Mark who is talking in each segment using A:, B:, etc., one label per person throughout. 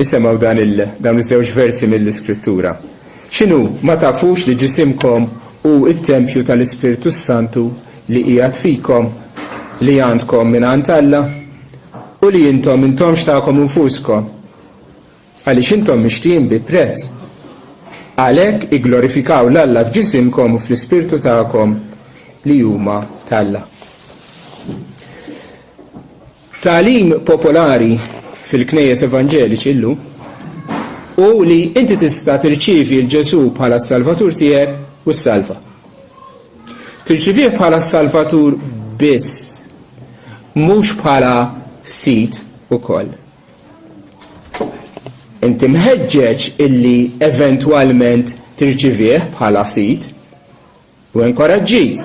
A: Isemgħu dawn iż-żewġ versi mill-Iskrittura. X'inhu ma tafux li ġisimkom u t-tempju tal-Ispiritu Santu li qiegħed fikom li għandkom mingħand Alla u li intom xtaqkom infuskom għaliex intom mixtieqin bi prezz. Għalhekk igglorifikaw l-Alla f'ġisimkom u fl-Ispirtu tagħkom li huma tal-Alla. Tagħlim popolari fil-knejjes evanġeliċi illum u li inti tista' tirċievi l-Ġesu bħala s-Salvatur tiegħek u s-salva. Tirċivih bħala s-Salvatur biss, mhux bħala sit ukoll. Inti mħeġġeġ illi eventwalment tirċivih bħala sit u inkoraġġit.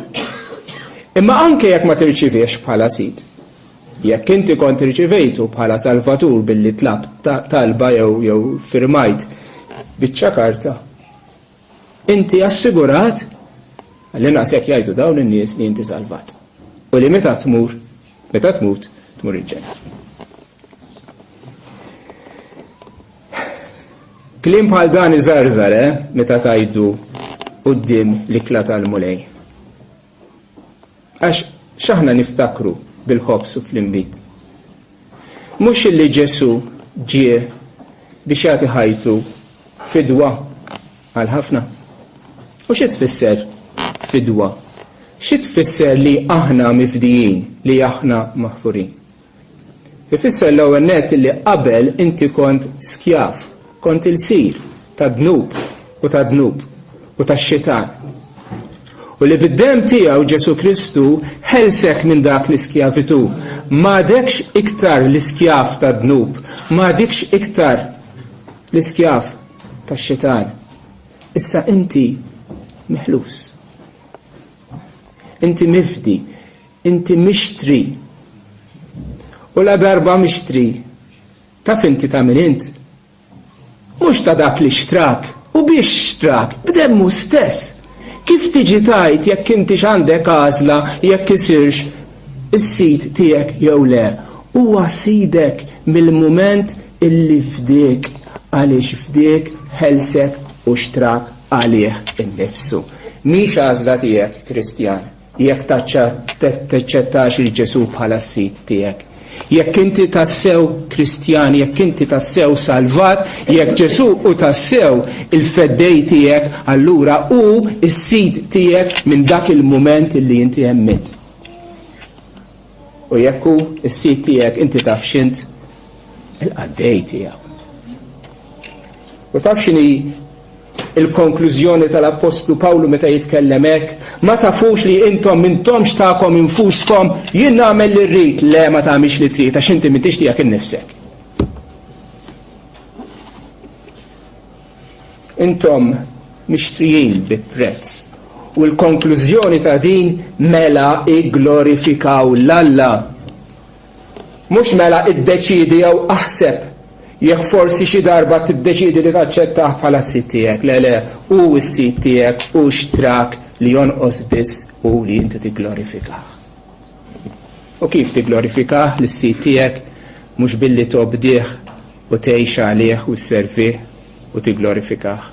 A: Imma anke jekk ma tirċivihx bħala sit, jekk inti kont irċivejtu bħala Salvatur billi tlab talba jew firmajt biċċa karta, inti assigurat għalli naqsek jgħidu dawn in-nies li inti salvat. U li meta tmut, tmur il-ġenna. Kliem bħal dan iżarżar, meta tajdu quddiem l-ikla tal-mulej. Għax x'aħna niftakru bil-ħobs u fl-imbit. Mhux illi Ġesu ġie biex jagħti ħajtu fidwa għal ħafna. U xi tfisser fidwa? Xi tfisser li aħna mifdijin, li aħna maħfurin? Ifisser l-ewwel nett li qabel inti kont skjaf, kont il-sir ta' dnub u tax-xitan. U li bid-dem tiegħu Ġesu Kristu ħelsek minn dak l-iskjavitu. M'għadekx iktar l-iskjaf ta' dnub, m'għadekx iktar l-iskjaf tax-xitan. Issa inti meħlus. Inti mifdi, inti mixtri. U la darba mixtri, taf inti ta' min int? Mhux ta' dak li xtrak, u biex xtrak, b'demmu stess. Kif tiġi tajt jekk inti x'għandek għażla jekk isirx is-sit tiegħek jew le, huwa sidek mill-mument illi fdejk għaliex fdejk ħelsek u xtrak għalih innifsu. Mhix għażla tiegħek Kristjan jekk taċċettax il-Ġesu bħala s-sit tiegħek. Jekk inti tassew Kristjan, jekk inti tassew salvat, jekk Ġesu u tassew il-feddej tiegħek, allura hu s-sid tiegħek minn dak il-mument li inti hemmit. U jekk hu s-sid tiegħek inti taf x'int il-qaddej tiegħu. U taf x'inhi il-konklużjoni tal-Apostlu Pawlu meta jitkellem hekk, ma tafux li intom m'intomx tagħkom infuskom jien nagħmel li rrid, le ma tagħmilx li trid għax inti m'intix tiegħek innifsek. Intom mixtrijin bi prezz. U l-konklużjoni ta' din mela igglorifikaw l-Alla. Mhux mela iddeċidi jew aħseb jekk forsi xi darba tiddeċidi li taċċettah bħala s-sit tiegħek, le, hu s-sit tiegħek u xtrak li jonqos biss u li inti tigglorifikah. U kif tigglorifikah lis-sit tiegħek mhux billi tobdih u tgħix għalih u sservih u tigglorifikah.